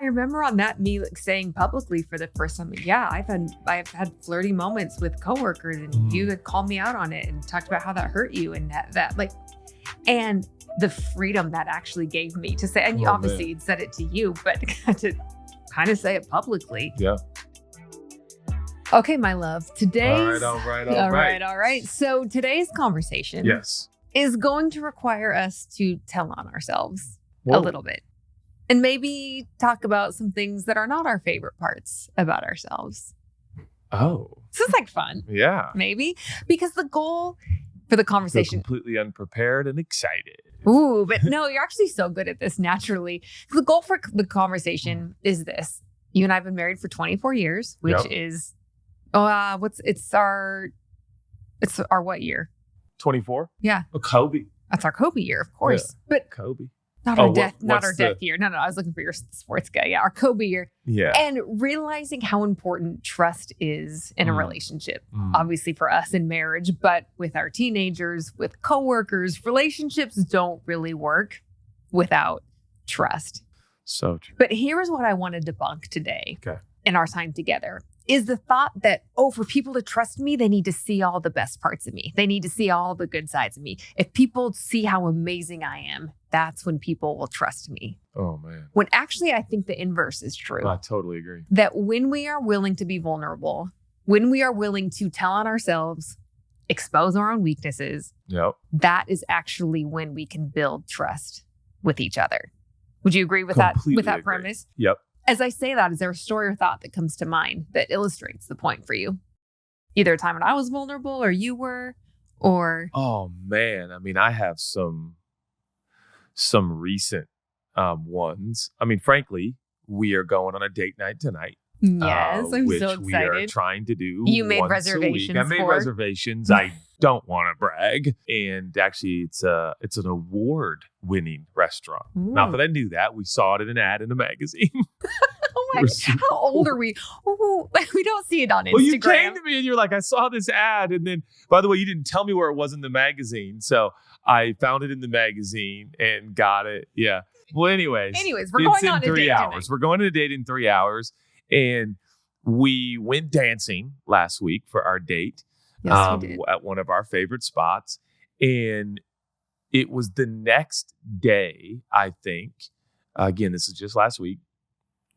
I remember on that me like, saying publicly for the first time, yeah, I've had flirty moments with coworkers, and you had called me out on it and talked about how that hurt you, and that like, and the freedom that actually gave me to say, and you obviously you'd said it to you, but to kind of say it publicly. Yeah. Okay, my love. Today's all right. So today's conversation is going to require us to tell on ourselves a little bit. And maybe talk about some things that are not our favorite parts about ourselves. Oh. This is like fun. Yeah. Maybe. Because the goal for the conversation. Completely unprepared and excited. Ooh, but no, you're actually so good at this naturally. The goal for the conversation is this. You and I have been married for 24 years, which is, it's our what year? 24? Yeah. Oh, Kobe. That's our Kobe year, of course. Yeah. But Kobe. Not our death year. No, I was looking for your sports guy. Yeah, our Kobe year. Yeah. And realizing how important trust is in a relationship. Obviously for us in marriage, but with our teenagers, with coworkers, relationships don't really work without trust. So true. But here's what I want to debunk today in our time together. Is the thought that, for people to trust me, they need to see all the best parts of me. They need to see all the good sides of me. If people see how amazing I am, that's when people will trust me. Oh, man. When actually, I think the inverse is true. I totally agree. That when we are willing to be vulnerable, when we are willing to tell on ourselves, expose our own weaknesses, that is actually when we can build trust with each other. Would you agree with that premise? Yep. As I say that, is there a story or thought that comes to mind that illustrates the point for you? Either a time when I was vulnerable or you were, or... Oh, man. I mean, I have some recent ones. I mean, frankly, we are going on a date night tonight. Yes, I'm so excited. Which we are trying to do. You made reservations. I made reservations. I don't want to brag. And actually, it's an award-winning restaurant. Ooh. Not that I knew that. We saw it in an ad in a magazine. Oh my God. How old are we? Ooh, we don't see it on Instagram. Well, you came to me and you're like, I saw this ad. And then, by the way, you didn't tell me where it was in the magazine. So I found it in the magazine and got it. Yeah. Well, anyways, we're going on a date 3 hours. tonight. We're going on a date in 3 hours. And we went dancing last week for our date. Yes, we did. At one of our favorite spots. And it was the next day, I think. Again, this is just last week.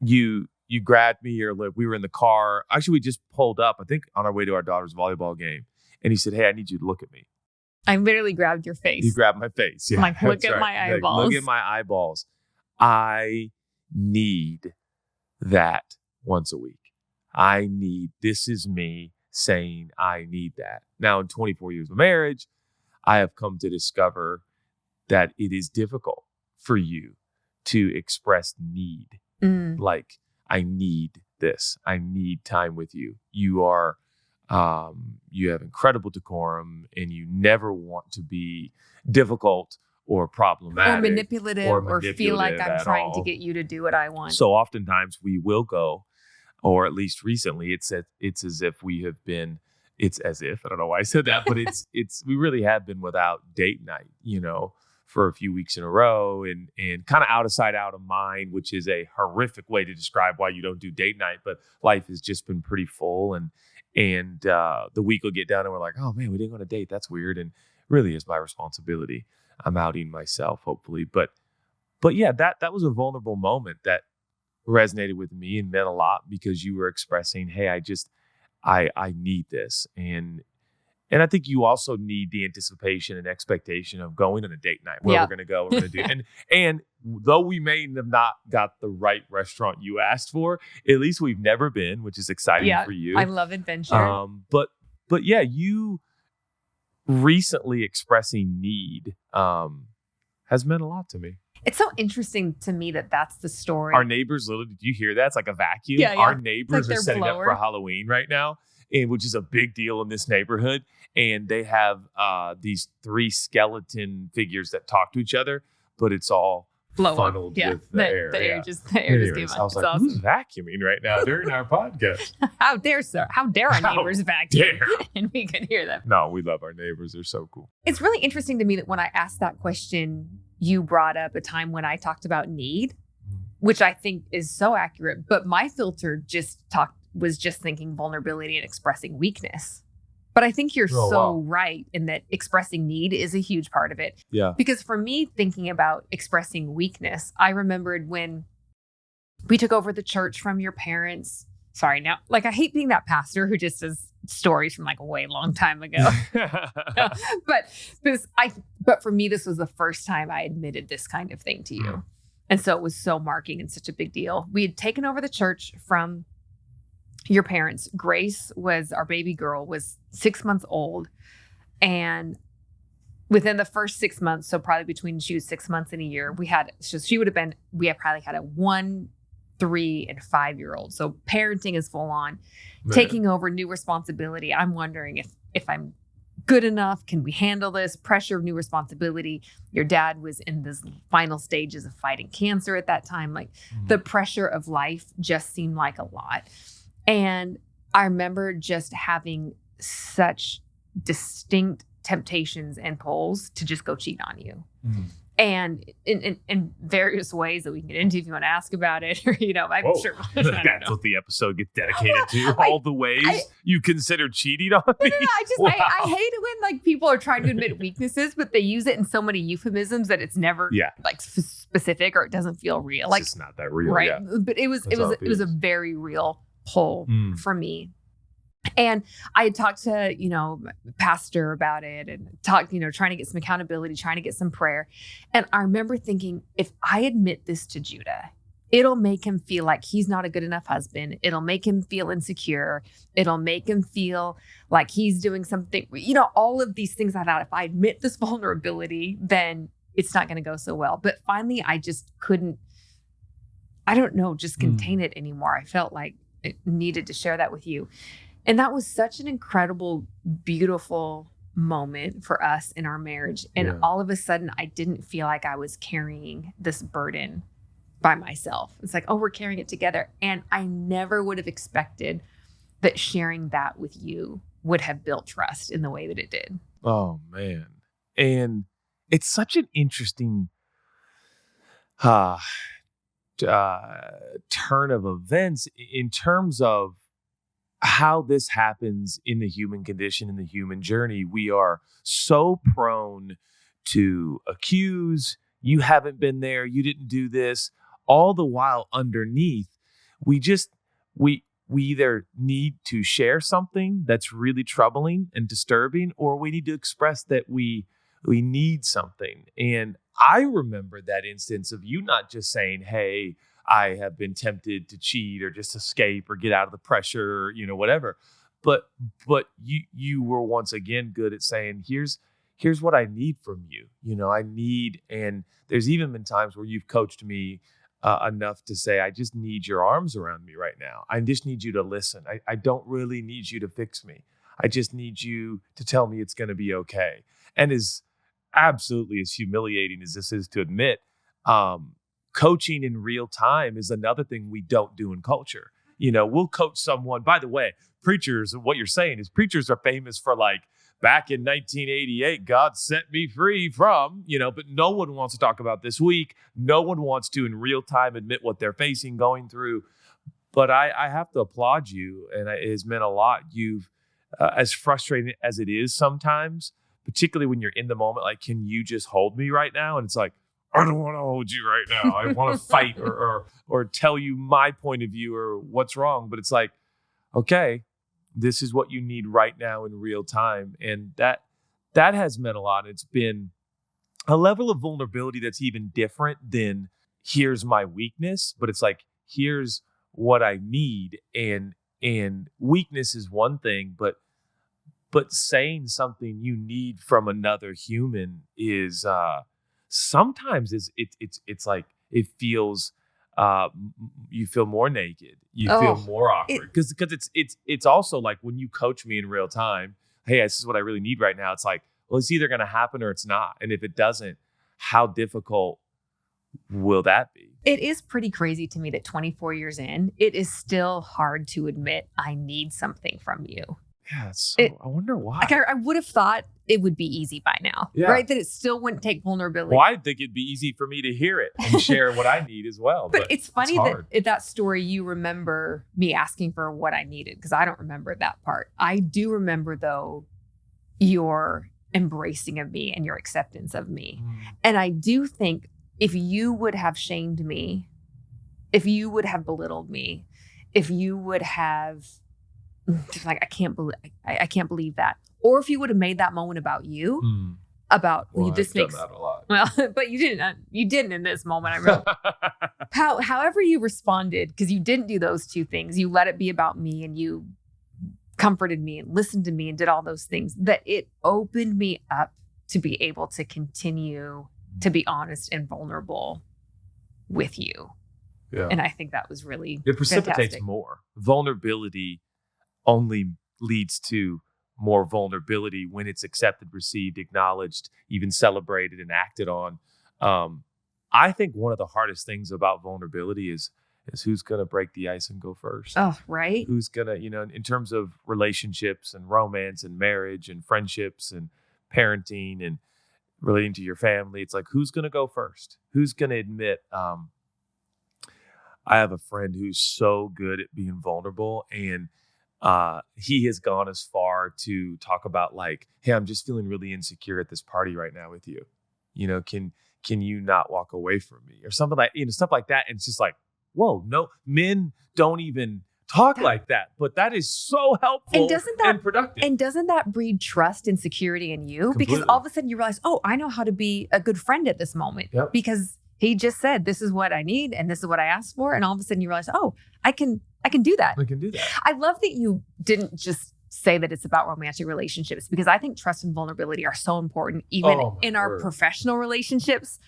You grabbed me, or we were in the car. Actually, we just pulled up, I think, on our way to our daughter's volleyball game. And he said, hey, I need you to look at me. I literally grabbed your face. You grabbed my face. Yeah, like, look at my eyeballs. Look at my eyeballs. I need that once a week. This is me saying I need that. Now, in 24 years of marriage, I have come to discover that it is difficult for you to express need. Like, I need this. I need time with you. You have incredible decorum, and you never want to be difficult or problematic or manipulative or feel like I'm trying to get you to do what I want. So oftentimes we will go, or at least recently, it's as if we have been. It's as if, I don't know why I said that, but we really have been without date night, for a few weeks in a row, and kind of out of sight, out of mind, which is a horrific way to describe why you don't do date night. But life has just been pretty full, and the week will get done and we're like, oh man, we didn't go on a date. That's weird. And really is my responsibility. I'm outing myself, hopefully. But yeah, that was a vulnerable moment that resonated with me and meant a lot, because you were expressing, hey, I need this. And I think you also need the anticipation and expectation of going on a date night, where we're going to go, what we're going to do. And though we may have not got the right restaurant you asked for, at least we've never been, which is exciting for you. I love adventure. But yeah, you recently expressing need has meant a lot to me. It's so interesting to me that that's the story. Our neighbors, literally, did you hear that? It's like a vacuum. Yeah. Our neighbors like are setting blower. up for Halloween right now, which is a big deal in this neighborhood. And they have these 3 skeleton figures that talk to each other, but it's all funneled with the air. The air just came out. I was like, awesome. Who's vacuuming right now during our podcast? How dare, sir? How dare our neighbors vacuum? And we can hear them. No, we love our neighbors. They're so cool. It's really interesting to me that when I asked that question, you brought up a time when I talked about need, which I think is so accurate. But my filter was just thinking vulnerability and expressing weakness. But I think you're right in that expressing need is a huge part of it. Yeah. Because for me, thinking about expressing weakness, I remembered when we took over the church from your parents. Sorry, now, like, I hate being that pastor who just does stories from like a way long time ago. But for me, this was the first time I admitted this kind of thing to you. And so it was so marking and such a big deal. We had taken over the church from your parents. Grace our baby girl was 6 months old. And within the first 6 months, so probably between she was 6 months and a year, we had probably had a 1, 3, and 5-year-old. So parenting is full on, taking over new responsibility. I'm wondering if I'm good enough. Can we handle this pressure of new responsibility? Your dad was in the final stages of fighting cancer at that time. Like the pressure of life just seemed like a lot. And I remember just having such distinct temptations and pulls to just go cheat on you. And in various ways that we can get into if you want to ask about it, or, I'm sure. That's what the episode gets dedicated to. All the ways you consider cheating on me. I hate it when like people are trying to admit weaknesses, but they use it in so many euphemisms that it's never like specific, or it doesn't feel real. Like, it's just not that real. Right. Yeah. But it was a very real pull for me. And I had talked to, pastor about it and trying to get some accountability, trying to get some prayer. And I remember thinking, if I admit this to Judah, it'll make him feel like he's not a good enough husband. It'll make him feel insecure. It'll make him feel like he's doing something, all of these things I thought, if I admit this vulnerability, then it's not going to go so well. But finally, I just couldn't, contain it anymore. I felt like I needed to share that with you. And that was such an incredible, beautiful moment for us in our marriage. And all of a sudden, I didn't feel like I was carrying this burden by myself. It's like, we're carrying it together. And I never would have expected that sharing that with you would have built trust in the way that it did. Oh, man. And it's such an interesting turn of events in terms of how this happens in the human condition, in the human journey. We are so prone to accuse, you haven't been there, you didn't do this, all the while underneath, we either need to share something that's really troubling and disturbing, or we need to express that we need something. And I remember that instance of you not just saying, hey, I have been tempted to cheat or just escape or get out of the pressure, or, whatever. But you were once again good at saying, here's what I need from you. And there's even been times where you've coached me enough to say, I just need your arms around me right now. I just need you to listen. I don't really need you to fix me. I just need you to tell me it's going to be okay. And as absolutely as humiliating as this is to admit, coaching in real time is another thing we don't do in culture. We'll coach someone. By the way, preachers, what you're saying is preachers are famous for like, back in 1988, God set me free from, but no one wants to talk about this week. No one wants to in real time admit what they're facing, going through. But I have to applaud you, and it has meant a lot. You've, as frustrating as it is sometimes, particularly when you're in the moment, like, can you just hold me right now? And it's like, I don't want to hold you right now. I want to fight or tell you my point of view or what's wrong. But it's like, okay, this is what you need right now in real time. And that has meant a lot. It's been a level of vulnerability that's even different than here's my weakness, but it's like, here's what I need. And weakness is one thing, but saying something you need from another human is, sometimes it's like it feels you feel more naked, you feel more awkward because it's also like when you coach me in real time, hey, this is what I really need right now. It's like, well, it's either going to happen or it's not, and if it doesn't, how difficult will that be? It is pretty crazy to me that 24 years in, it is still hard to admit I need something from you. Yeah, I wonder why. Like I would have thought it would be easy by now, right? That it still wouldn't take vulnerability. Well, I think it'd be easy for me to hear it and share what I need as well. But it's funny that in that story, you remember me asking for what I needed, because I don't remember that part. I do remember, though, your embracing of me and your acceptance of me. And I do think if you would have shamed me, if you would have belittled me, if you would have just like, I can't believe that. Or if you would have made that moment about you, about this makes that a lot. Well, but you didn't in this moment. I remember however you responded, because you didn't do those two things. You let it be about me, and you comforted me and listened to me and did all those things, that it opened me up to be able to continue to be honest and vulnerable with you. Yeah. And I think that was really it precipitates fantastic. More. Vulnerability only leads to more vulnerability when it's accepted, received, acknowledged, even celebrated and acted on. I think one of the hardest things about vulnerability is who's going to break the ice and go first. Oh, right. Who's going to, in terms of relationships and romance and marriage and friendships and parenting and relating to your family, it's like, who's going to go first? Who's going to admit? I have a friend who's so good at being vulnerable, and he has gone as far to talk about like, hey, I'm just feeling really insecure at this party right now with you. Can you not walk away from me or something like, stuff like that. And it's just like, whoa, no, men don't even talk like that, but that is so helpful and productive. And doesn't that breed trust and security in you? Completely. Because all of a sudden you realize, oh, I know how to be a good friend at this moment. Yep. Because he just said, this is what I need and this is what I asked for. And all of a sudden you realize, oh, I can do that. I can do that. I love that you didn't just say that it's about romantic relationships, because I think trust and vulnerability are so important, even in our professional relationships.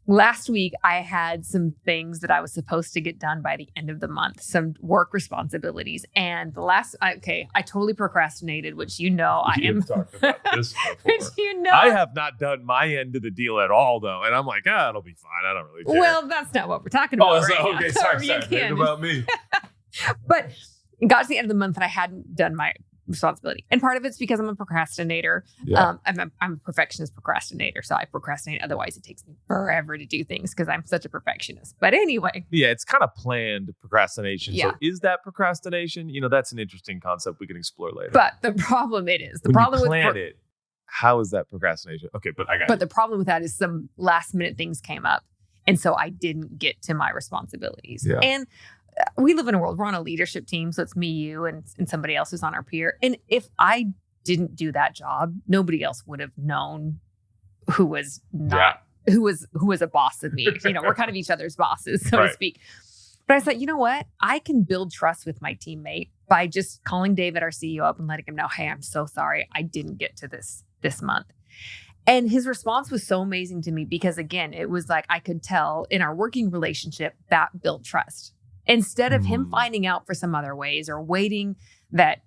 Last week, I had some things that I was supposed to get done by the end of the month, some work responsibilities. And I totally procrastinated, which I am. Talked about this before. Which I have not done my end of the deal at all, though. And I'm like, it'll be fine. I don't really care. Well, that's not what we're talking about. Okay, sorry. Think about me. But it got to the end of the month and I hadn't done my responsibility. And part of it's because I'm a procrastinator. Yeah. I'm a perfectionist procrastinator. So I procrastinate. Otherwise, it takes me forever to do things because I'm such a perfectionist. But anyway. Yeah, it's kind of planned procrastination. Yeah. So is that procrastination? That's an interesting concept we can explore later. But the problem how is that procrastination? Okay, but I got it. But the problem with that is some last minute things came up. And so I didn't get to my responsibilities. Yeah. And we live in a world, we're on a leadership team. So it's me, you, and somebody else who's on our peer. And if I didn't do that job, nobody else would have known who was a boss of me. We're kind of each other's bosses, so to speak. But I said, you know what? I can build trust with my teammate by just calling David, our CEO, up and letting him know, hey, I'm so sorry. I didn't get to this month. And his response was so amazing to me because, again, it was like I could tell in our working relationship that built trust. Instead of him finding out for some other ways or waiting that,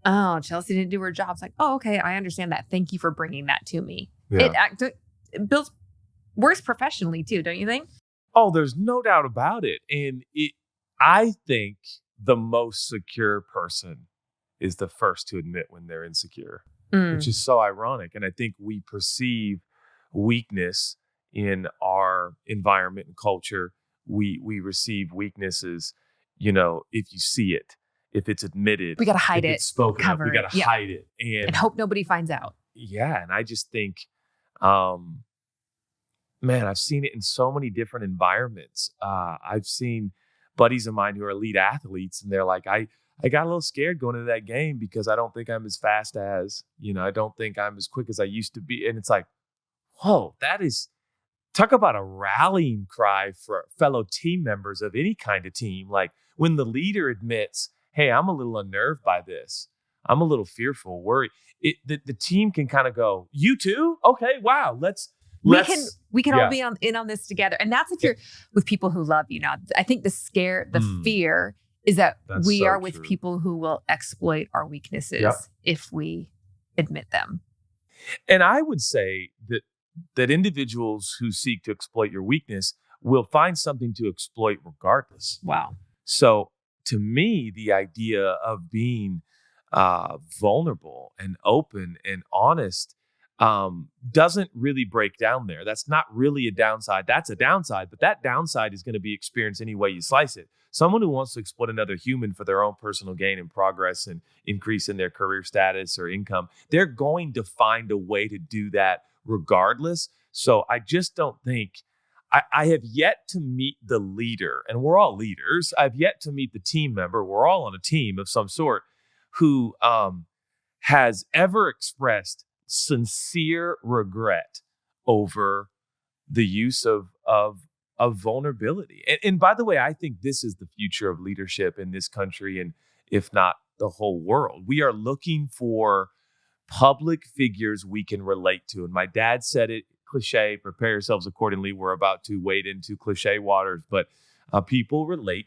oh, Chelsea didn't do her job. It's like, oh, okay, I understand that. Thank you for bringing that to me. Yeah. It builds worse professionally too, don't you think? Oh, there's no doubt about it. And I think the most secure person is the first to admit when they're insecure, which is so ironic. And I think we perceive weakness in our environment and culture. We receive weaknesses, if you see it, if it's admitted, we got to hide it, it's spoken cover up, we got to hide it and hope nobody finds out. Yeah. And I just think, man, I've seen it in so many different environments. I've seen buddies of mine who are elite athletes and they're like, I got a little scared going into that game because I don't think I'm as fast as, I don't think I'm as quick as I used to be. And it's like, whoa, talk about a rallying cry for fellow team members of any kind of team. Like when the leader admits, hey, I'm a little unnerved by this. I'm a little fearful, worried. The team can kind of go, you too? Okay, wow. We can all be in on this together. And that's if you're with people who love you. Now, I think the fear is that we are with people who will exploit our weaknesses if we admit them. And I would say that individuals who seek to exploit your weakness will find something to exploit regardless. Wow. So to me, the idea of being vulnerable and open and honest, doesn't really break down there. That's not really a downside. That's a downside, but that downside is going to be experienced any way you slice it. Someone who wants to exploit another human for their own personal gain and progress and increase in their career status or income, they're going to find a way to do that regardless. So I just don't think, I have yet to meet the leader, and we're all leaders. I've yet to meet the team member. We're all on a team of some sort who has ever expressed sincere regret over the use of vulnerability. And by the way, I think this is the future of leadership in this country, and if not the whole world. We are looking for public figures we can relate to. And my dad said it, cliche, prepare yourselves accordingly. We're about to wade into cliche waters, but people relate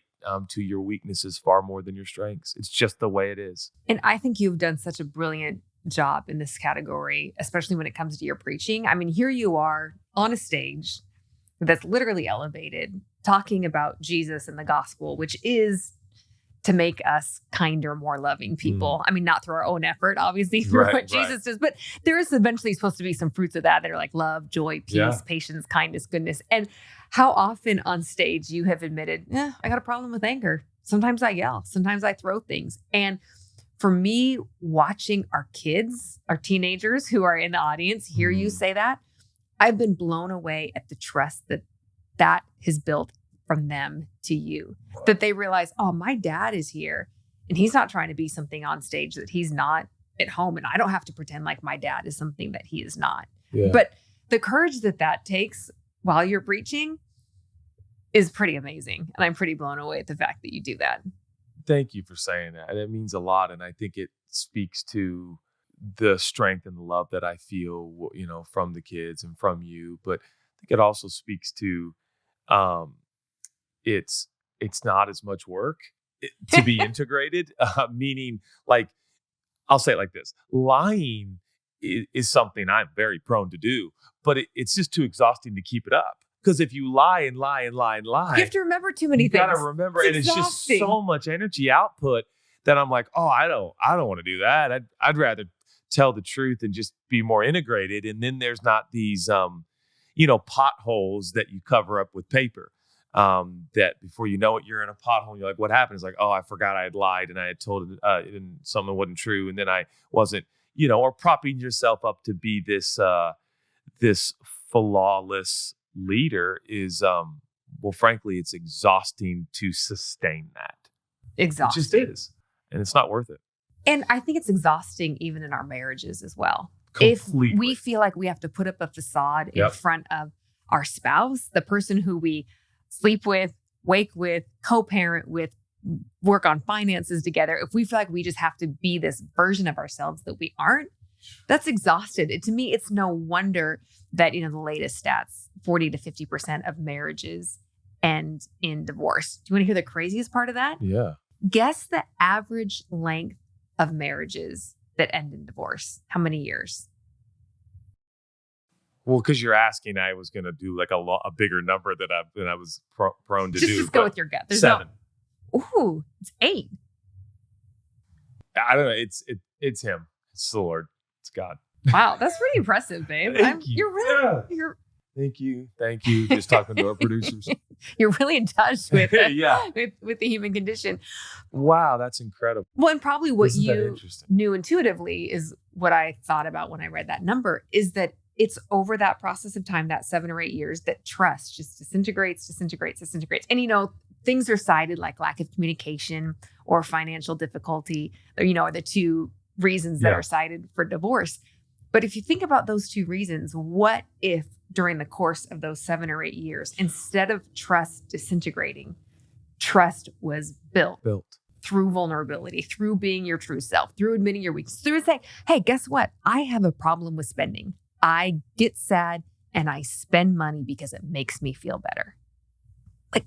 to your weaknesses far more than your strengths. It's just the way it is. And I think you've done such a brilliant job in this category, especially when it comes to your preaching. I mean, here you are on a stage that's literally elevated, talking about Jesus and the gospel, which is to make us kinder, more loving people. I mean, not through our own effort, obviously, through what Jesus does, but there is eventually supposed to be some fruits of that are like love, joy, peace, patience, kindness, goodness. And how often on stage you have admitted, I got a problem with anger. Sometimes I yell. Sometimes I throw things. And for me, watching our kids, our teenagers who are in the audience, hear you say that, I've been blown away at the trust that has built from them to you, that they realize, oh, my dad is here and he's not trying to be something on stage that he's not at home. And I don't have to pretend like my dad is something that he is not. Yeah. But the courage that takes while you're preaching is pretty amazing. And I'm pretty blown away at the fact that you do that. Thank you for saying that. It means a lot. And I think it speaks to the strength and the love that I feel, from the kids and from you. But I think it also speaks to, it's not as much work to be integrated, meaning, like, I'll say it like this: lying is something I'm very prone to do, but it's just too exhausting to keep it up. Because if you lie and lie and lie and lie, you have to remember too many things. You got to remember, and it's just so much energy output that I'm like, oh, I don't want to do that. I'd rather tell the truth and just be more integrated. And then there's not these, potholes that you cover up with paper. That before you know it, you're in a pothole. And you're like, what happened? It's like, oh, I forgot I had lied and I had told and something wasn't true, and then I wasn't, or propping yourself up to be this flawless leader is, frankly, it's exhausting to sustain that. Exhausting. It just is, and it's not worth it. And I think it's exhausting even in our marriages as well. Completely. If we feel like we have to put up a facade in front of our spouse, the person who we sleep with, wake with, co-parent with, work on finances together, if we feel like we just have to be this version of ourselves that we aren't, that's exhausted. To me, it's no wonder that, the latest stats, 40 to 50% of marriages end in divorce. Do you want to hear the craziest part of that? Yeah. Guess the average length of marriages that end in divorce. How many years? Well, because you're asking, I was going to do like a bigger number than I was prone to do. Just go with your gut. There's 7. Ooh, it's 8. I don't know. It's him. It's the Lord. It's God. Wow, that's pretty impressive, babe. Thank you. You're really. Thank you. Just talking to our producers. You're really in touch with with the human condition. Wow, that's incredible. Well, and probably what you knew intuitively is what I thought about when I read that number, is that it's over that process of time, that 7 or 8 years, that trust just disintegrates. And, things are cited like lack of communication or financial difficulty, are the two reasons that are cited for divorce. But if you think about those two reasons, what if during the course of those 7 or 8 years, instead of trust disintegrating, trust was built through vulnerability, through being your true self, through admitting your weakness, through saying, hey, guess what? I have a problem with spending. I get sad and I spend money because it makes me feel better. Like,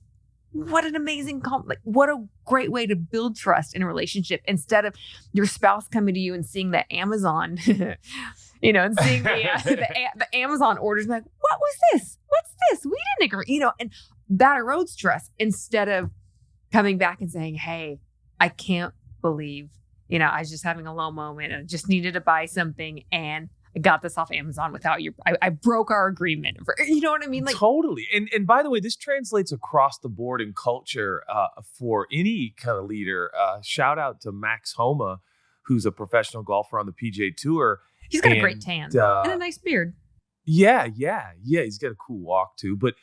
what an amazing what a great way to build trust in a relationship, instead of your spouse coming to you and seeing the Amazon, and seeing the Amazon orders, and like, what was this? What's this? We didn't agree, and that erodes trust, instead of coming back and saying, hey, I can't believe, I was just having a low moment and I just needed to buy something, and I got this off Amazon without I broke our agreement. You know what I mean? Like, totally. And by the way, this translates across the board in culture for any kind of leader. Shout out to Max Homa, who's a professional golfer on the PGA Tour. He's got a great tan and a nice beard. Yeah. He's got a cool walk too. But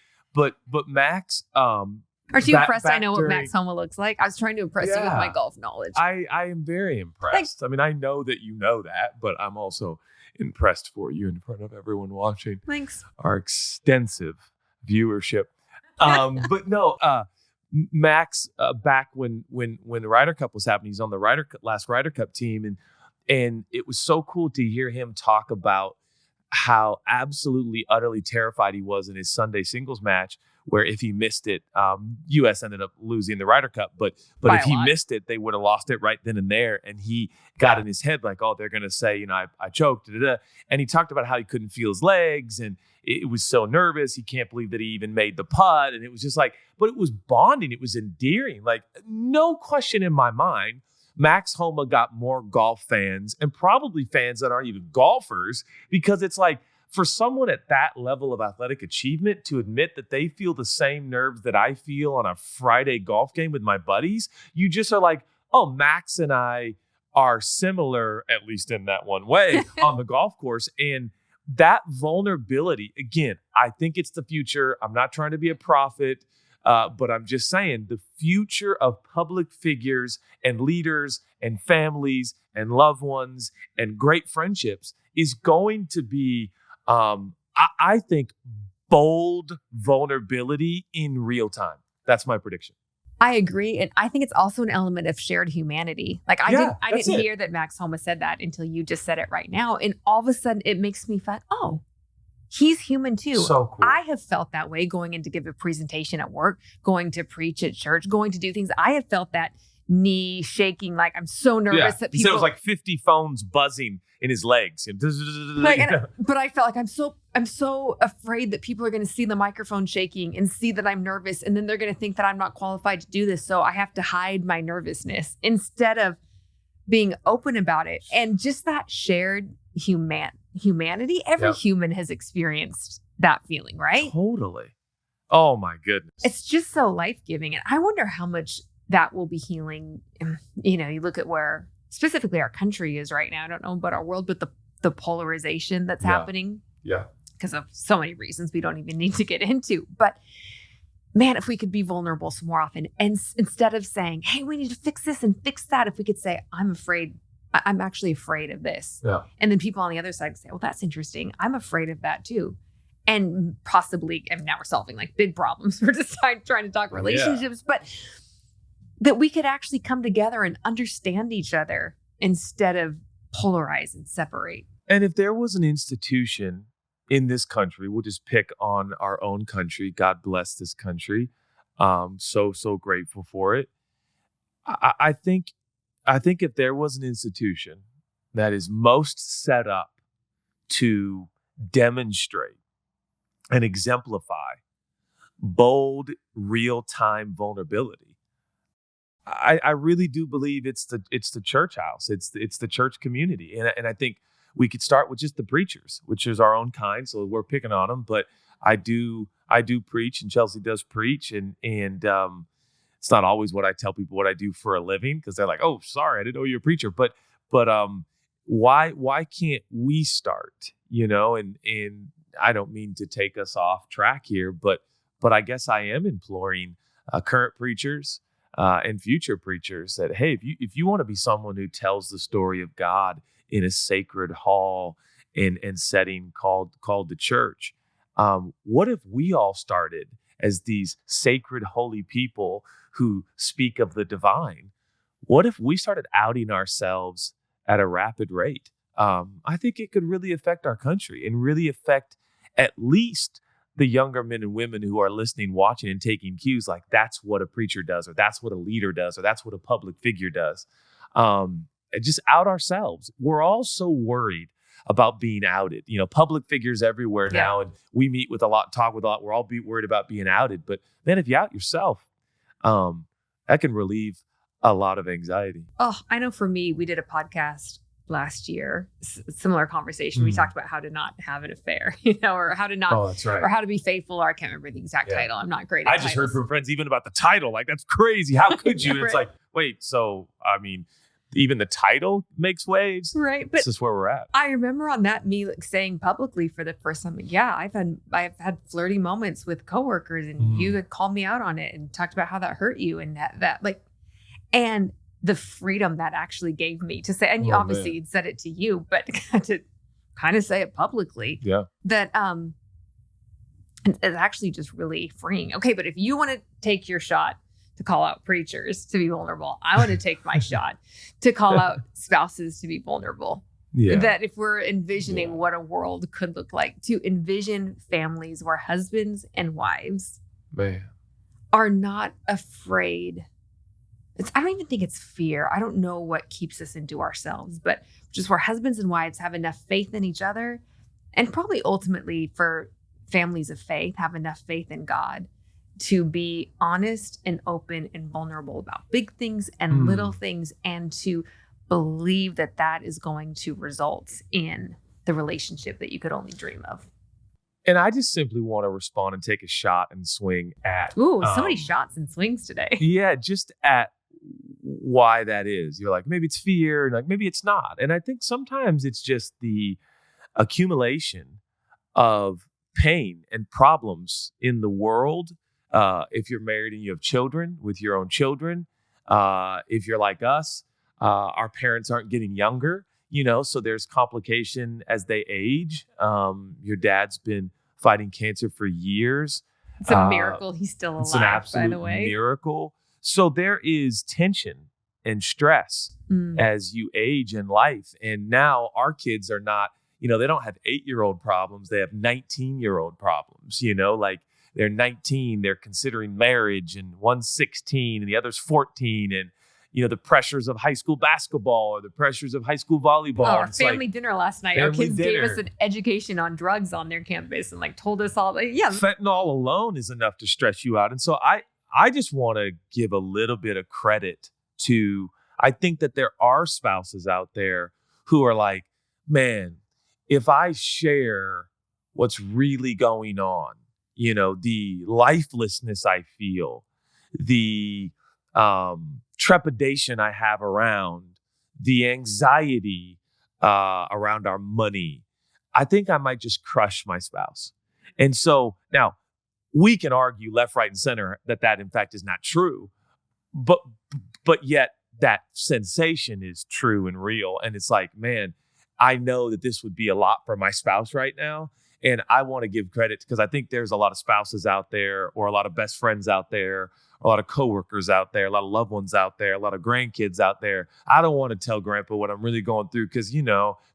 Max, aren't you impressed? I know what Max Homa looks like. I was trying to impress you with my golf knowledge. I am very impressed. Thanks. I mean, I know that you know that, but I'm also impressed for you in front of everyone watching. Thanks. Our extensive viewership. But no, Max, back when the Ryder Cup was happening, he's on the last Ryder Cup team, and it was so cool to hear him talk about how absolutely, utterly terrified he was in his Sunday singles match, where if he missed it, U.S. ended up losing the Ryder Cup. But if he missed it, they would have lost it right then and there. And he got in his head like, oh, they're going to say, I choked. And he talked about how he couldn't feel his legs. And it was so nervous. He can't believe that he even made the putt. And it was just like, but it was bonding. It was endearing. Like, no question in my mind, Max Homa got more golf fans and probably fans that aren't even golfers, because it's like, for someone at that level of athletic achievement to admit that they feel the same nerves that I feel on a Friday golf game with my buddies, you just are like, oh, Max and I are similar, at least in that one way, on the golf course. And that vulnerability, again, I think it's the future. I'm not trying to be a prophet, but I'm just saying the future of public figures and leaders and families and loved ones and great friendships is going to be, I think, bold vulnerability in real time. That's my prediction. I agree. And I think it's also an element of shared humanity. Like I didn't hear that Max Homa said that until you just said it right now. And all of a sudden it makes me feel, oh, he's human too. So cool. I have felt that way going in to give a presentation at work, going to preach at church, going to do things. I have felt that knee shaking, like I'm so nervous that people. He said it was like 50 phones buzzing in his legs. But I felt like I'm so afraid that people are going to see the microphone shaking and see that I'm nervous, and then they're going to think that I'm not qualified to do this. So I have to hide my nervousness instead of being open about it. And just that shared humanity, every human has experienced that feeling, right? Totally. Oh my goodness. It's just so life-giving. And I wonder how much that will be healing. You look at where specifically our country is right now. I don't know about our world, but the polarization that's happening. Yeah. Because of so many reasons we don't even need to get into. But man, if we could be vulnerable some more often, and instead of saying, hey, we need to fix this and fix that, if we could say, I'm afraid, I'm actually afraid of this. Yeah. And then people on the other side say, well, that's interesting. I'm afraid of that too. And possibly, and now we're solving like big problems. We're just trying to talk relationships, but that we could actually come together and understand each other instead of polarize and separate. And if there was an institution in this country, we'll just pick on our own country. God bless this country. So grateful for it. I think if there was an institution that is most set up to demonstrate and exemplify bold, real-time vulnerability, I really do believe it's the church house. It's the church community. And I think we could start with just the preachers, which is our own kind. So we're picking on them, but I do preach, and Chelsea does preach. And it's not always what I tell people what I do for a living, because they're like, oh, sorry, I didn't know you're a preacher. But why can't we start, and I don't mean to take us off track here, but I guess I am imploring current preachers, and future preachers that, hey, if you want to be someone who tells the story of God in a sacred hall and setting called the church, what if we all started as these sacred, holy people who speak of the divine? What if we started outing ourselves at a rapid rate? I think it could really affect our country and really affect at least the younger men and women who are listening, watching, and taking cues. Like, that's what a preacher does, or that's what a leader does, or that's what a public figure does. Just out ourselves. We're all so worried about being outed. Public figures everywhere now, and we talk with a lot. We're all worried about being outed. But man, if you out yourself, that can relieve a lot of anxiety. Oh, I know for me, we did a podcast last year, similar conversation. We talked about how to not have an affair, or how to not, Oh, that's right. or how to be faithful, or I can't remember the exact title. I'm not great at I just heard from friends even about the title. Like, that's crazy. How could you? And it's like, wait, so, I mean, even the title makes waves. Right. But this is where we're at. I remember on that, me saying publicly for the first time, yeah, I've had flirty moments with coworkers, and you had called me out on it and talked about how that hurt you, and and the freedom that actually gave me to say, and you obviously you'd said it to you, but to kind of say it publicly, that it's actually just really freeing. Okay, but if you want to take your shot to call out preachers to be vulnerable, I want to take my shot to call out spouses to be vulnerable. Yeah. That if we're envisioning what a world could look like, to envision families where husbands and wives are not afraid. I don't even think it's fear. I don't know what keeps us into ourselves, but just where husbands and wives have enough faith in each other, and probably ultimately for families of faith, have enough faith in God to be honest and open and vulnerable about big things and little things, and to believe that that is going to result in the relationship that you could only dream of. And I just simply want to respond and take a shot and swing at. Ooh, so many shots and swings today. Yeah, just at why that is. You're like, maybe it's fear, and like maybe it's not. And I think sometimes it's just the accumulation of pain and problems in the world. If you're married and you have children, with your own children, if you're like us, our parents aren't getting younger, so there's complication as they age. Your dad's been fighting cancer for years. It's a miracle he's still alive, it's an absolute by the way. Miracle. So there is tension and stress as you age in life. And now our kids are not, they don't have 8-year-old problems. They have 19-year-old problems, like they're 19, they're considering marriage, and one's 16 and the other's 14. And, the pressures of high school basketball or the pressures of high school volleyball. Our family dinner last night. Our kids gave us an education on drugs on their campus and told us all. Fentanyl alone is enough to stress you out. And so I just want to give a little bit of credit to, I think that there are spouses out there who are like, man, if I share what's really going on, the lifelessness I feel, the trepidation I have around, the anxiety around our money, I think I might just crush my spouse. And so now we can argue left, right, and center that in fact is not true, but yet that sensation is true and real. And it's like, man, I know that this would be a lot for my spouse right now. And I want to give credit because I think there's a lot of spouses out there, or a lot of best friends out there, a lot of coworkers out there, a lot of loved ones out there, a lot of grandkids out there. I don't want to tell grandpa what I'm really going through because,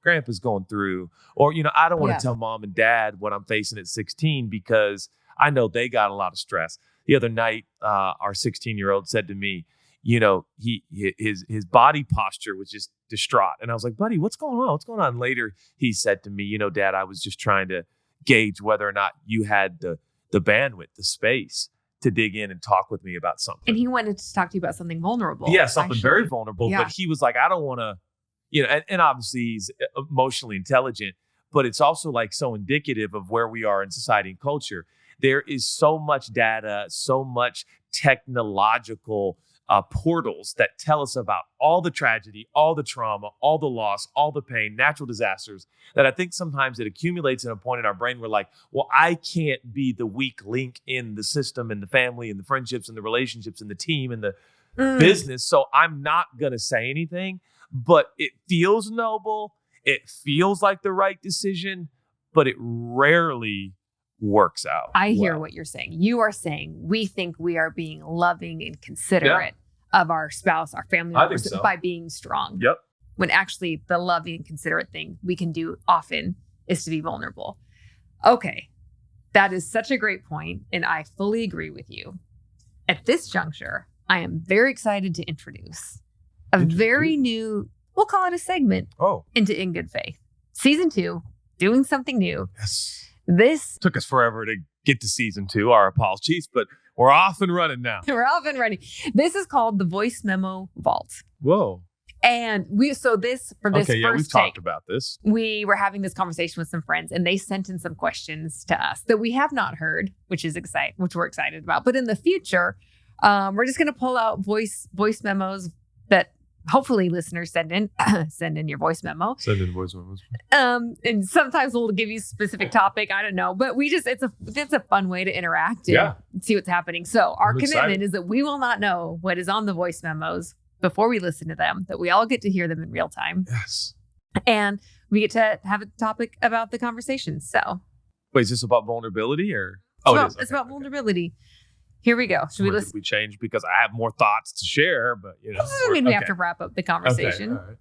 grandpa's going through. Or, I don't want to tell mom and dad what I'm facing at 16 because I know they got a lot of stress. The other night, our 16-year-old said to me, his body posture was just distraught. And I was like, buddy, what's going on? What's going on? Later, he said to me, Dad, I was just trying to gauge whether or not you had the bandwidth, the space to dig in and talk with me about something. And he wanted to talk to you about something vulnerable. Yeah, something very vulnerable. Yeah. But he was like, I don't want to, and obviously he's emotionally intelligent, but it's also so indicative of where we are in society and culture. There is so much data, so much technological portals that tell us about all the tragedy, all the trauma, all the loss, all the pain, natural disasters, that I think sometimes it accumulates in a point in our brain where well, I can't be the weak link in the system and the family and the friendships and the relationships and the team and the business. So I'm not going to say anything, but it feels noble. It feels like the right decision, but it rarely works out. I hear what you're saying. You are saying we think we are being loving and considerate of our spouse, our family members, by being strong. Yep. When actually the loving and considerate thing we can do often is to be vulnerable. Okay. That is such a great point, and I fully agree with you. At this juncture, I am very excited to introduce a very new, we'll call it a segment, into In Good Faith. Season 2, doing something new. Yes. This took us forever to get to season 2. Our apologies, but we're off and running now. We're off and running. This is called the Voice Memo Vault. Whoa. And for this Okay, yeah, we've first talked take, about this. we were having this conversation with some friends, and they sent in some questions to us that we have not heard, which we're excited about. But in the future, we're just going to pull out voice memos that hopefully listeners send in. Send in your voice memo. Send in voice memos. And sometimes we'll give you a specific topic. I don't know, but it's a fun way to interact and see what's happening. So our commitment is that we will not know what is on the voice memos before we listen to them, that we all get to hear them in real time. Yes. And we get to have a topic about the conversation. So wait, is this about vulnerability or? It's about vulnerability. Here we go. Should we listen? We change because I have more thoughts to share, but we have to wrap up the conversation. Okay, all right.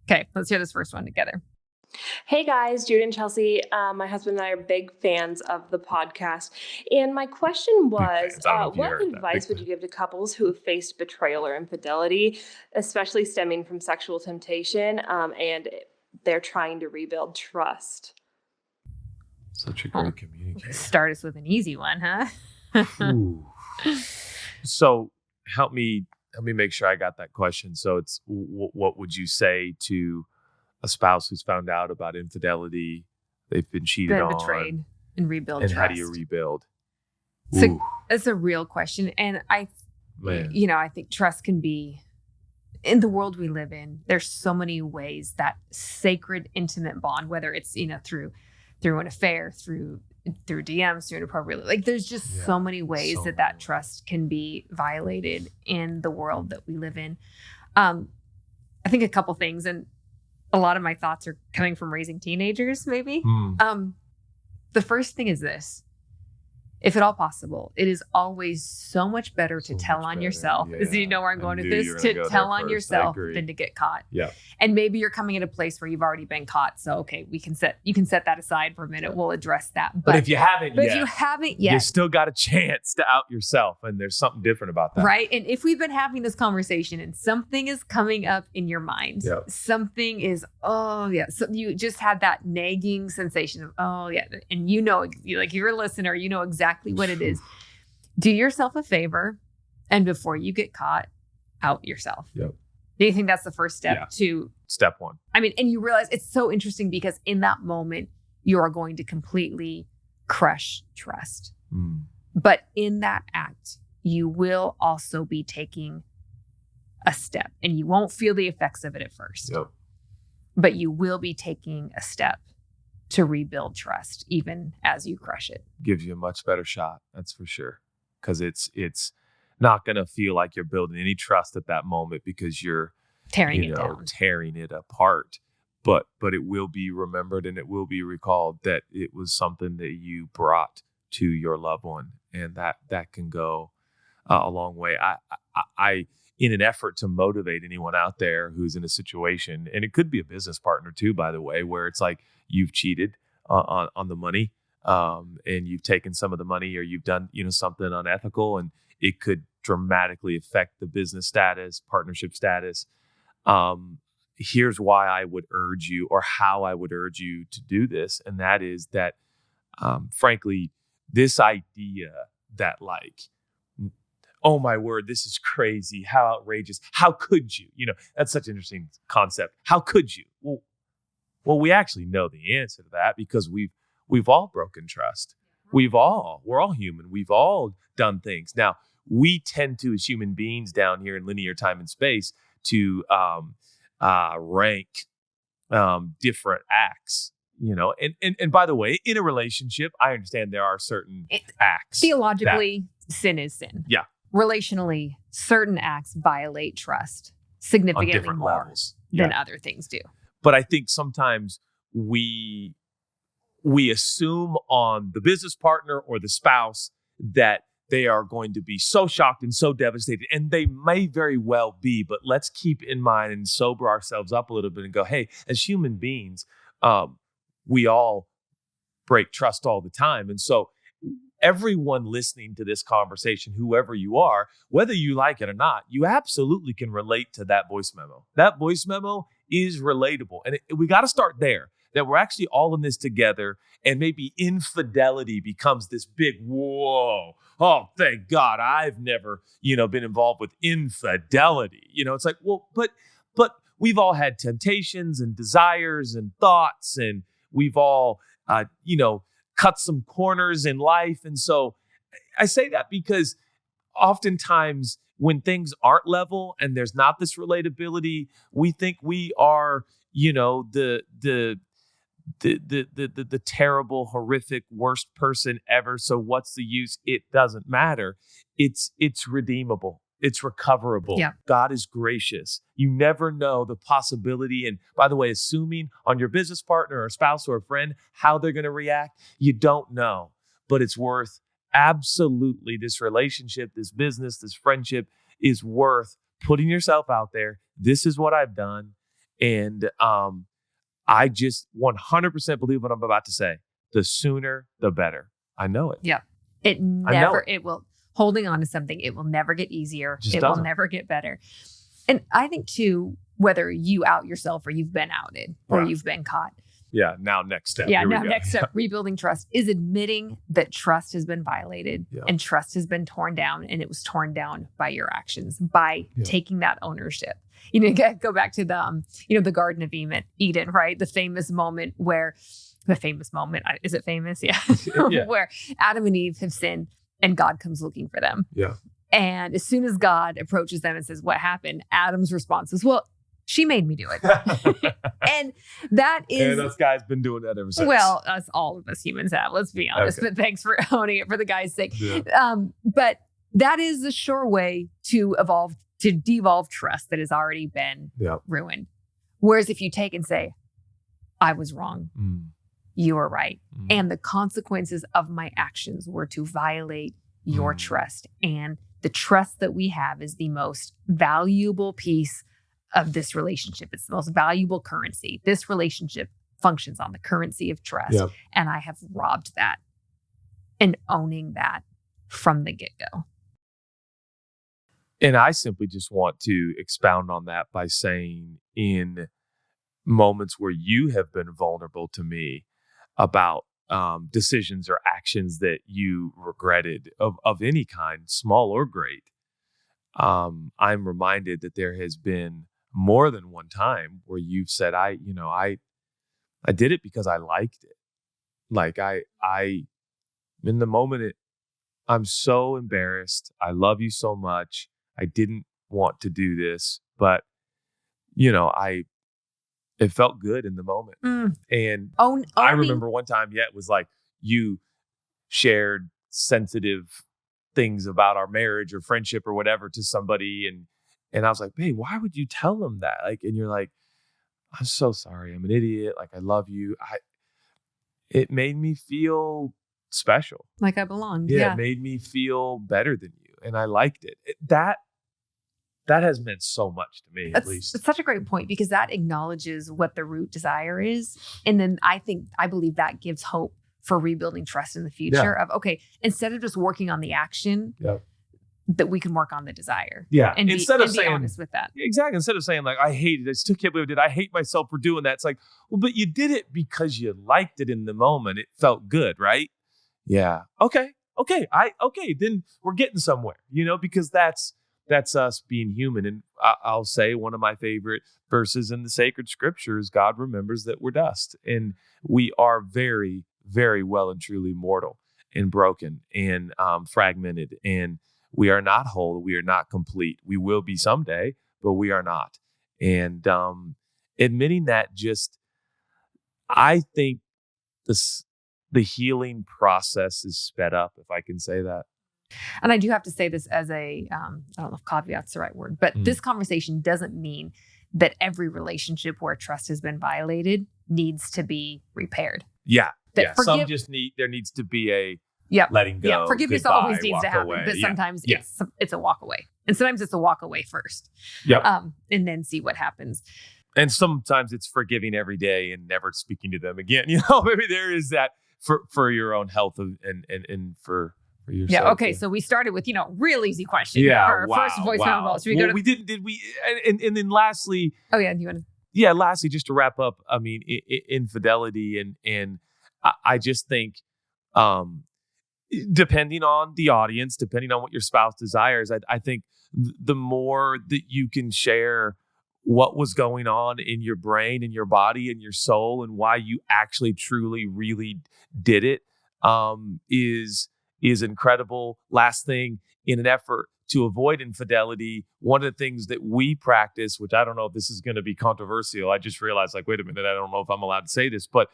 Okay, let's hear this first one together. Hey guys, Jude and Chelsea. My husband and I are big fans of the podcast. And my question was, what advice would you give to couples who have faced betrayal or infidelity, especially stemming from sexual temptation, and they're trying to rebuild trust? Such a great communicator. Start us with an easy one, huh? Ooh. So help me make sure I got that question. So it's what would you say to a spouse who's found out about infidelity, they've been cheated on, betrayed, and rebuild and trust. How do you rebuild? So that's a real question. And I think trust can be, in the world we live in, there's so many ways that sacred, intimate bond, whether it's, through an affair, through DMs, through inappropriate, like there's just so many ways that trust can be violated in the world that we live in. I think a couple things, and a lot of my thoughts are coming from raising teenagers, maybe. The first thing is this: if at all possible, it is always so much better to tell on yourself. Yeah. You know where I'm going with this? To tell on yourself than to get caught. Yeah. And maybe you're coming at a place where you've already been caught. So, okay, you can set that aside for a minute. We'll address that. But if you haven't yet, you you still got a chance to out yourself. And there's something different about that. Right. And if we've been having this conversation and something is coming up in your mind, something is, so you just had that nagging sensation of, and like you're a listener, you know exactly what it is. Do yourself a favor, and before you get caught, out yourself. Yep. Do you think that's the first step to step one? I mean, and you realize it's so interesting because in that moment, you are going to completely crush trust. But in that act, you will also be taking a step, and you won't feel the effects of it at first. Yep. But you will be taking a step to rebuild trust, even as you crush it. Gives you a much better shot, that's for sure. Because it's not going to feel like you're building any trust at that moment because you're tearing it apart. But it will be remembered and it will be recalled that it was something that you brought to your loved one, and that can go a long way. I in an effort to motivate anyone out there who's in a situation, and it could be a business partner too, by the way, where it's like you've cheated on the money, and you've taken some of the money, or you've done something unethical, and it could dramatically affect the business status, partnership status. Here's why I would urge you, or how I would urge you to do this, and that is that, frankly, this idea that oh my word, this is crazy. How outrageous. How could you? That's such an interesting concept. How could you? Well, we actually know the answer to that because we've all broken trust. We're all human. We've all done things. Now, we tend to, as human beings down here in linear time and space, to rank different acts. And by the way, in a relationship, I understand there are certain acts. Theologically, sin is sin. Yeah. Relationally, certain acts violate trust significantly more levels. Than other things do. But I think sometimes we assume on the business partner or the spouse that they are going to be so shocked and so devastated, and they may very well be, but let's keep in mind and sober ourselves up a little bit and go, hey, as human beings, we all break trust all the time. And so everyone listening to this conversation, whoever you are, whether you like it or not, you absolutely can relate to that voice memo. That voice memo is relatable. And we got to start there, that we're actually all in this together, and maybe infidelity becomes this big, whoa, oh, thank God I've never, been involved with infidelity. It's like, well, but we've all had temptations and desires and thoughts, and we've all, cut some corners in life. And so I say that because oftentimes when things aren't level and there's not this relatability, we think we are, the terrible, horrific, worst person ever. So what's the use? It doesn't matter. It's redeemable. It's recoverable. Yeah. God is gracious. You never know the possibility. And by the way, assuming on your business partner or spouse or a friend, how they're going to react, you don't know, but it's worth absolutely this relationship, this business, this friendship is worth putting yourself out there. This is what I've done. And, I just 100% believe what I'm about to say. The sooner, the better. I know it. Yeah. It will, holding on to something, it will never get easier. It will never get better. And I think too, whether you out yourself or you've been outed or you've been caught. Yeah. Now next step. Yeah. Now next step, rebuilding trust is admitting that trust has been violated and trust has been torn down, and it was torn down by your actions, by taking that ownership. Go back to the, the Garden of Eden, right? The famous moment, is it famous? Yeah. Where Adam and Eve have sinned and God comes looking for them. Yeah. And as soon as God approaches them and says, what happened? Adam's response is, well, she made me do it. And that is... And us guys been doing that ever since. Well, all of us humans have, let's be honest. Okay. But thanks for owning it for the guy's sake. Yeah. But that is the sure way to devolve trust that has already been ruined. Whereas if you take and say, I was wrong, you were right, and the consequences of my actions were to violate your trust. And the trust that we have is the most valuable piece of this relationship. It's the most valuable currency. This relationship functions on the currency of trust. Yep. And I have robbed that, and owning that from the get-go. And I simply just want to expound on that by saying, in moments where you have been vulnerable to me about decisions or actions that you regretted of any kind, small or great, I'm reminded that there has been more than one time where you've said, I did it because I liked it. Like in the moment, I'm so embarrassed. I love you so much. I didn't want to do this, but it felt good in the moment. And I remember one time, it was like you shared sensitive things about our marriage or friendship or whatever to somebody. And I was like, babe, why would you tell them that? And you're like, I'm so sorry. I'm an idiot. I love you. It made me feel special. Like I belonged. Yeah. It made me feel better than you. And I liked it. That has meant so much to me, at least. It's such a great point, because that acknowledges what the root desire is. And then I believe that gives hope for rebuilding trust in the future of, okay, instead of just working on the action, that we can work on the desire. Yeah. And instead of saying, be honest with that. Exactly. Instead of saying I hate it. I still can't believe I did. I hate myself for doing that. It's like, well, but you did it because you liked it in the moment. It felt good, right? Yeah. Okay. Then we're getting somewhere, because that's us being human. And I'll say one of my favorite verses in the sacred scriptures, God remembers that we're dust, and we are very, very well and truly mortal and broken and fragmented, and we are not whole. We are not complete. We will be someday, but we are not. And admitting that, I think the healing process is sped up, if I can say that. And I do have to say this as I don't know if caveat's the right word, but this conversation doesn't mean that every relationship where trust has been violated needs to be repaired. Yeah. Some there needs to be a letting go. Yeah. Forgiveness always needs to happen, but sometimes it's a walk away. And sometimes it's a walk away first. Yep. And then see what happens. And sometimes it's forgiving every day and never speaking to them again. Maybe there is that for your own health and for yourself. Yeah. Okay. So we started with, real easy question. Yeah. For our first voicemail call. Should we go to... we didn't, did we? And then lastly. Oh yeah. Do you want to? Yeah. Lastly, just to wrap up, I mean, infidelity and I just think, depending on the audience, depending on what your spouse desires, I think the more that you can share what was going on in your brain and your body and your soul and why you actually truly really did it, is incredible. Last thing, in an effort to avoid infidelity, one of the things that we practice, which I don't know if this is going to be controversial, I just realized, like, wait a minute, I don't know if I'm allowed to say this, but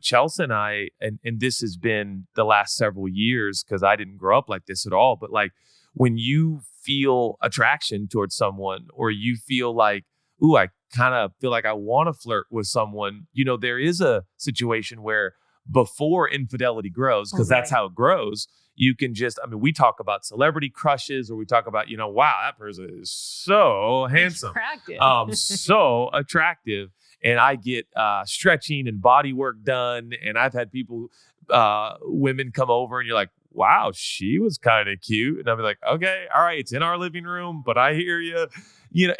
Chelsea and I, and this has been the last several years, because I didn't grow up like this at all, but like, when you feel attraction towards someone, or you feel like, ooh, I kind of feel like I want to flirt with someone, there is a situation where before infidelity grows, because that's how it grows, you can just, we talk about celebrity crushes, or we talk about, wow, that person is so handsome, so attractive. And I get stretching and body work done. And I've had people, women come over, and you're like, wow, she was kind of cute. And I'll be like, okay, all right, it's in our living room, but I hear you,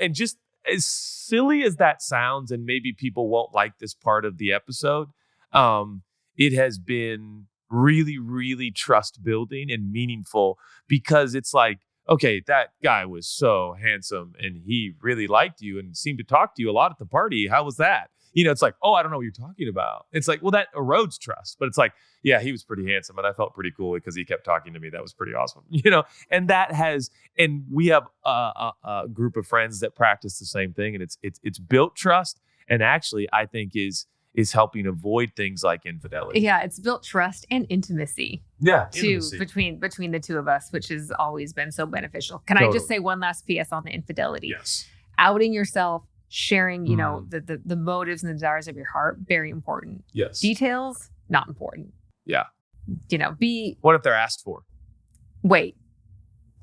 and just as silly as that sounds, and maybe people won't like this part of the episode, it has been really, really trust building and meaningful, because it's like, okay, that guy was so handsome and he really liked you and seemed to talk to you a lot at the party. How was that? It's like, oh, I don't know what you're talking about. It's like, well, that erodes trust. But it's like, yeah, he was pretty handsome and I felt pretty cool because he kept talking to me. That was pretty awesome. And we have a group of friends that practice the same thing, and it's built trust, and actually I think is helping avoid things like infidelity. Yeah, it's built trust and intimacy. Yeah, too, between the two of us, which has always been so beneficial. Can I just say one last PS on the infidelity? Yes. Outing yourself, sharing, the motives and the desires of your heart, very important. Yes. Details, not important. Yeah. What if they're asked for? Wait.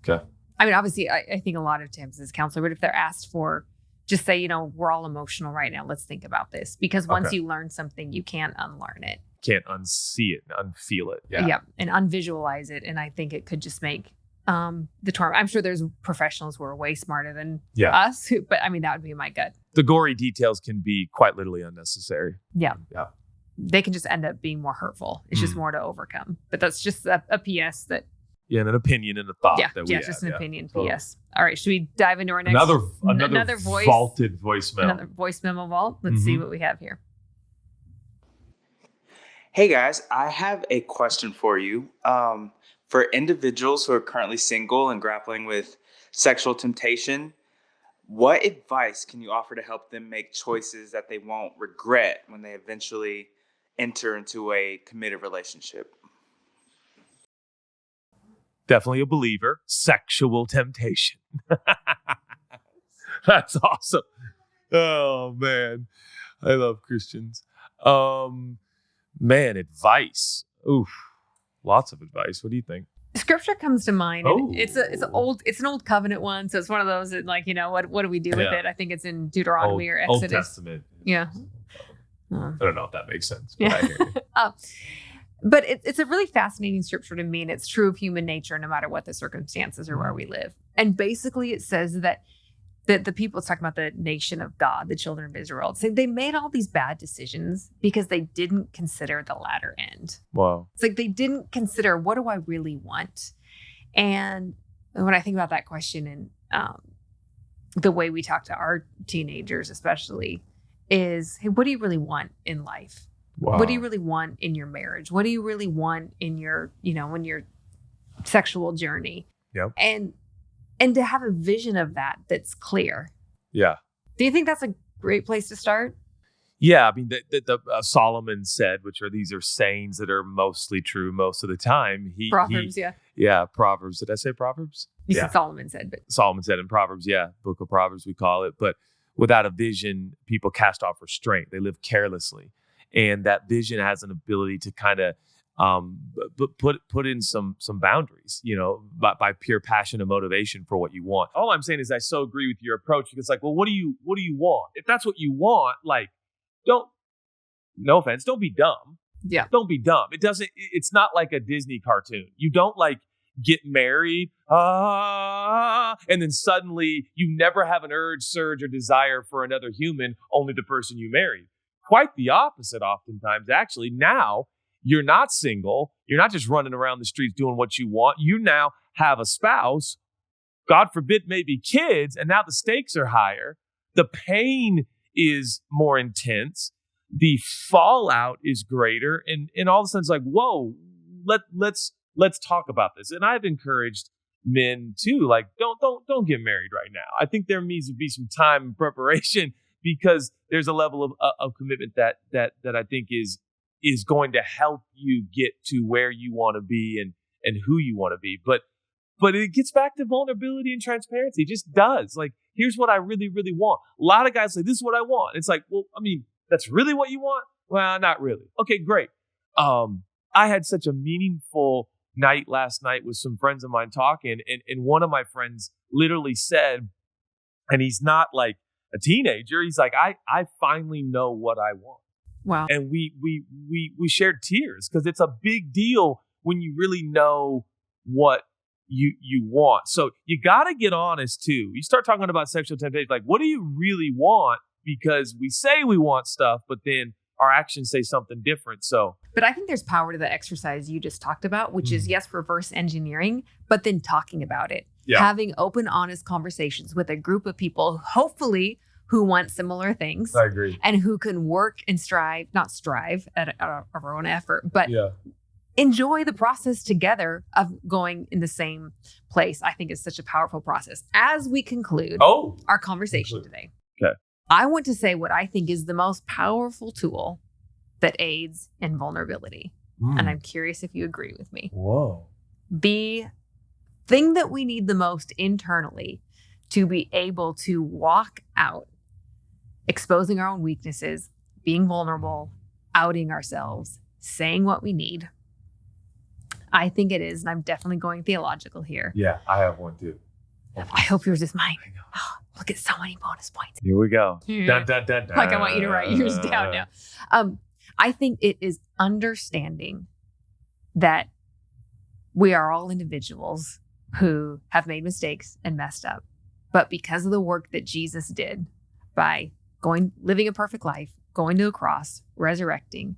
Okay. Obviously, I think a lot of times as a counselor, but if they're asked for, just say, we're all emotional right now. Let's think about this. Because once you learn something, you can't unlearn it. Can't unsee it and unfeel it. Yeah. Yeah. And unvisualize it. And I think it could just make the trauma. I'm sure there's professionals who are way smarter than us, but that would be my gut. The gory details can be quite literally unnecessary. Yeah. Yeah. They can just end up being more hurtful. It's just more to overcome. But that's just a PS that. Yeah, and an opinion and a thought that we have. Just an opinion. PS. All right, should we dive into our next another voice, vaulted voicemail? Another voice memo vault. Let's see what we have here. Hey guys, I have a question for you. For individuals who are currently single and grappling with sexual temptation, what advice can you offer to help them make choices that they won't regret when they eventually enter into a committed relationship? Definitely a believer. Sexual temptation. That's awesome. Oh, man. I love Christians. Advice. Oof. Lots of advice. What do you think? Scripture comes to mind. Oh. It's an old covenant one. So it's one of those that, like, what do we do with it? I think it's in Deuteronomy or Exodus. Old Testament. Yeah. I don't know if that makes sense, but I hear you. But it's a really fascinating scripture to me, and it's true of human nature, no matter what the circumstances or where we live. And basically, it says that the people, it's talking about the nation of God, the children of Israel, it's saying they made all these bad decisions because they didn't consider the latter end. Wow. It's like they didn't consider, what do I really want? And when I think about that question and the way we talk to our teenagers, especially, is, hey, what do you really want in life? Wow. What do you really want in your marriage? What do you really want in your, in your sexual journey? Yep. And to have a vision of that that's clear. Yeah. Do you think that's a great place to start? Yeah. The Solomon said, these are sayings that are mostly true most of the time. Proverbs, Yeah, Proverbs. Did I say Proverbs? You said Solomon said, but. Solomon said in Proverbs, book of Proverbs we call it. But without a vision, people cast off restraint. They live carelessly. And that vision has an ability to kind of put in some boundaries, by pure passion and motivation for what you want. All I'm saying is I so agree with your approach, because like, well, what do you want? If that's what you want, like, no offense, don't be dumb. Yeah. Don't be dumb. It's not like a Disney cartoon. You don't like get married, and then suddenly you never have an urge, surge, or desire for another human, only the person you married. Quite the opposite oftentimes. Actually, now you're not single. You're not just running around the streets doing what you want. You now have a spouse, God forbid, maybe kids, and now the stakes are higher. the pain is more intense. The fallout is greater. And all of a sudden it's like, whoa, let's talk about this. And I've encouraged men too, like, don't get married right now. I think there needs to be some time and preparation, because there's a level of commitment that I think is going to help you get to where you want to be and who you want to be. But it gets back to vulnerability and transparency. It just does. Like, here's what I really, really want. A lot of guys say, this is what I want. It's like, well, I mean, that's really what you want? Well, not really. Okay, great. I had such a meaningful night last night with some friends of mine talking, and one of my friends literally said, and he's not like a teenager, he's like, I finally know what I want. Wow. And we shared tears, because it's a big deal when you really know what you want. So you got to get honest too. You start talking about sexual temptation, like, what do you really want? Because we say we want stuff, but then our actions say something different. So, but I think there's power to the exercise you just talked about, which is, yes, reverse engineering, but then talking about it, having open, honest conversations with a group of people, hopefully, who want similar things. I agree. And who can work and not strive at our own effort, but enjoy the process together of going in the same place. I think is such a powerful process. As we conclude our conversation today, I want to say what I think is the most powerful tool that aids in vulnerability. And I'm curious if you agree with me. Whoa. The thing that we need the most internally to be able to walk out, exposing our own weaknesses, being vulnerable, outing ourselves, saying what we need. I think it is, and I'm definitely going theological here. Yeah, I have one too. I hope yours is mine. Oh, look at so many bonus points. Here we go. Dun, dun, dun, dun. Like, I want you to write yours down now. I think it is understanding that we are all individuals who have made mistakes and messed up. But because of the work that Jesus did by living a perfect life, going to a cross, resurrecting,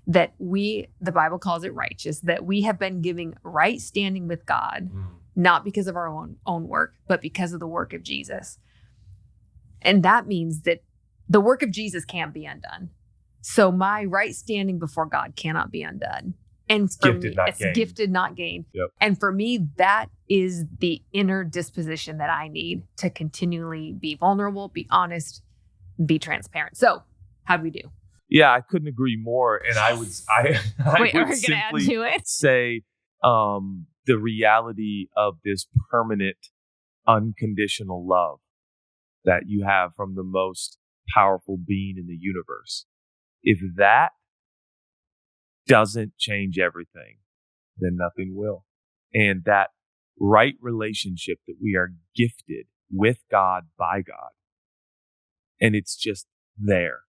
that the Bible calls it righteous, that we have been giving right standing with God, not because of our own work, but because of the work of Jesus. And that means that the work of Jesus can't be undone. So my right standing before God cannot be undone. And for me, it's gifted, not gained. Yep. And for me, that is the inner disposition that I need to continually be vulnerable, be honest, be transparent. So how'd we do? Yeah, I couldn't agree more. And I would simply add to it? say the reality of this permanent, unconditional love that you have from the most powerful being in the universe. If that doesn't change everything, then nothing will. And that right relationship that we are gifted with God by God, and it's just there.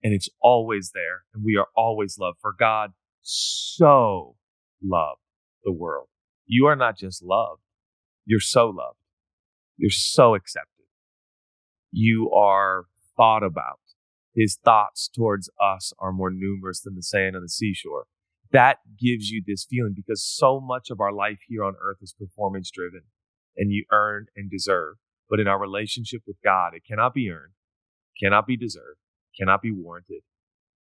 And it's always there. And we are always loved. For God so loved the world. You are not just loved. You're so loved. You're so accepted. You are thought about. His thoughts towards us are more numerous than the sand on the seashore. That gives you this feeling, because so much of our life here on earth is performance driven, and you earn and deserve. But in our relationship with God, it cannot be earned, cannot be deserved, cannot be warranted.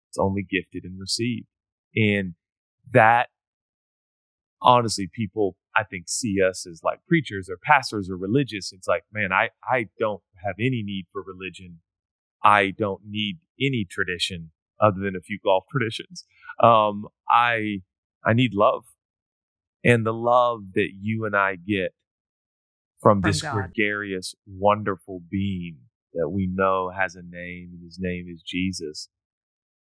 It's only gifted and received. And that, honestly, people, I think, see us as like preachers or pastors or religious. It's like, man, I don't have any need for religion. I don't need any tradition other than a few golf traditions. I need love. And the love that you and I get from this God, gregarious, wonderful being that we know has a name, and his name is Jesus,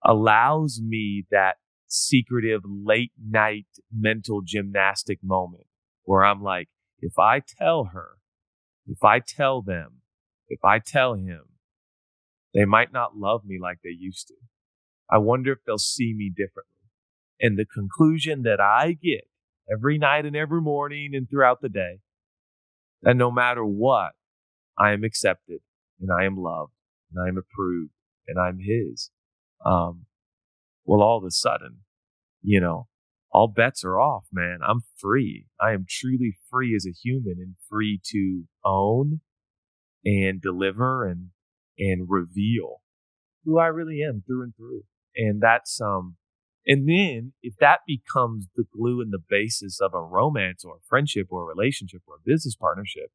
allows me that secretive late night mental gymnastic moment where I'm like, if I tell her, if I tell them, if I tell him, they might not love me like they used to. I wonder if they'll see me differently. And the conclusion that I get every night and every morning and throughout the day, that no matter what, I am accepted, and I am loved, and I am approved, and I'm his. Well, all of a sudden, all bets are off, man. I'm free. I am truly free as a human, and free to own and deliver and and reveal who I really am through and through. And that's, and then if that becomes the glue and the basis of a romance or a friendship or a relationship or a business partnership,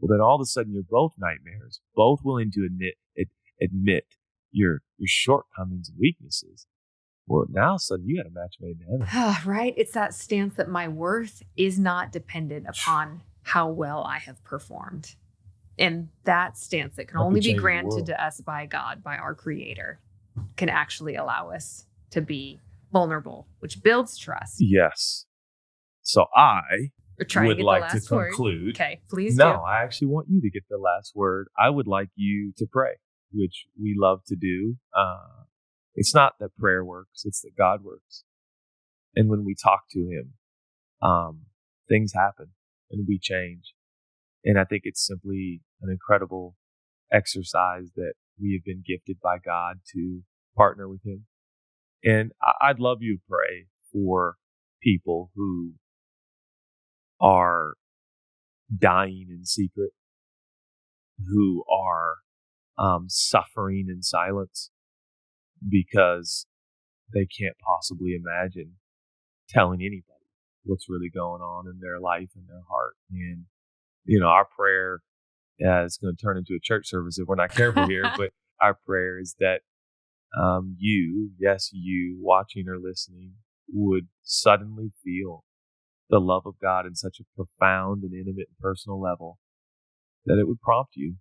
well, then all of a sudden you're both nightmares, both willing to admit your shortcomings and weaknesses. Well, now suddenly you got a match made in heaven. Right? It's that stance that my worth is not dependent upon how well I have performed. And that stance that can only be granted to us by God, by our Creator, can actually allow us to be vulnerable, which builds trust. Yes. So I would like to conclude. Okay, please do. No, I actually want you to get the last word. I would like you to pray, which we love to do. It's not that prayer works, it's that God works. And when we talk to him, things happen and we change. And I think it's simply an incredible exercise that we have been gifted by God to partner with him. And I'd love you to pray for people who are dying in secret, who are suffering in silence because they can't possibly imagine telling anybody what's really going on in their life and their heart. And, our prayer is going to turn into a church service if we're not careful here, but our prayer is that you watching or listening would suddenly feel the love of God in such a profound and intimate and personal level that it would prompt you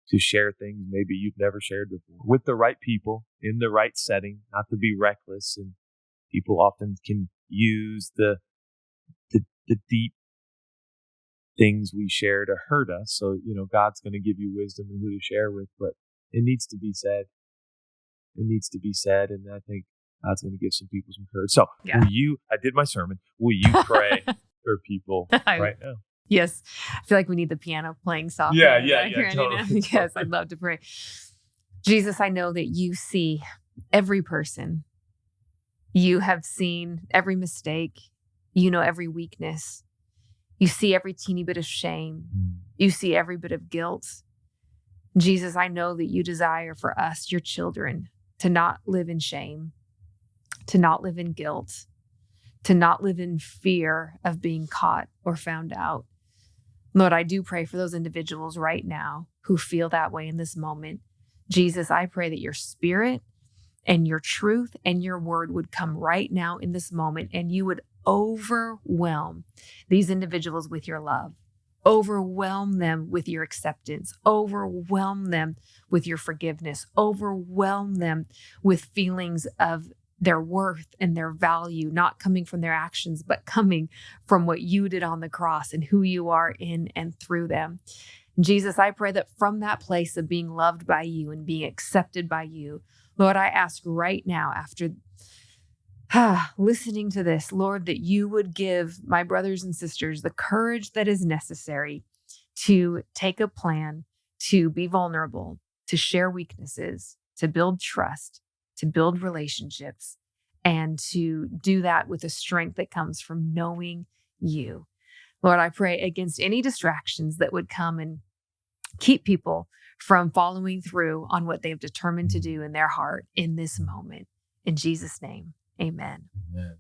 to share things maybe you've never shared before with the right people in the right setting, not to be reckless. And people often can use the deep things we share to hurt us. So, God's going to give you wisdom in who to share with, but it needs to be said. It needs to be said. And I think God's going to give some people some courage. So I did my sermon. Will you pray for people right now? Yes. I feel like we need the piano playing softly. Yeah, totally. Yes, I'd love to pray. Jesus, I know that you see every person. You have seen every mistake. You know every weakness. You see every teeny bit of shame. You see every bit of guilt. Jesus, I know that you desire for us, your children, to not live in shame, to not live in guilt, to not live in fear of being caught or found out. Lord, I do pray for those individuals right now who feel that way in this moment. Jesus, I pray that your spirit and your truth and your word would come right now in this moment, and you would overwhelm these individuals with your love. Overwhelm them with your acceptance. Overwhelm them with your forgiveness. Overwhelm them with feelings of their worth and their value, not coming from their actions, but coming from what you did on the cross and who you are in and through them. Jesus, I pray that from that place of being loved by you and being accepted by you, Lord, I ask right now, after listening to this, Lord, that you would give my brothers and sisters the courage that is necessary to take a plan, to be vulnerable, to share weaknesses, to build trust, to build relationships, and to do that with a strength that comes from knowing you. Lord, I pray against any distractions that would come and keep people from following through on what they've determined to do in their heart in this moment. In Jesus' name, amen. Amen.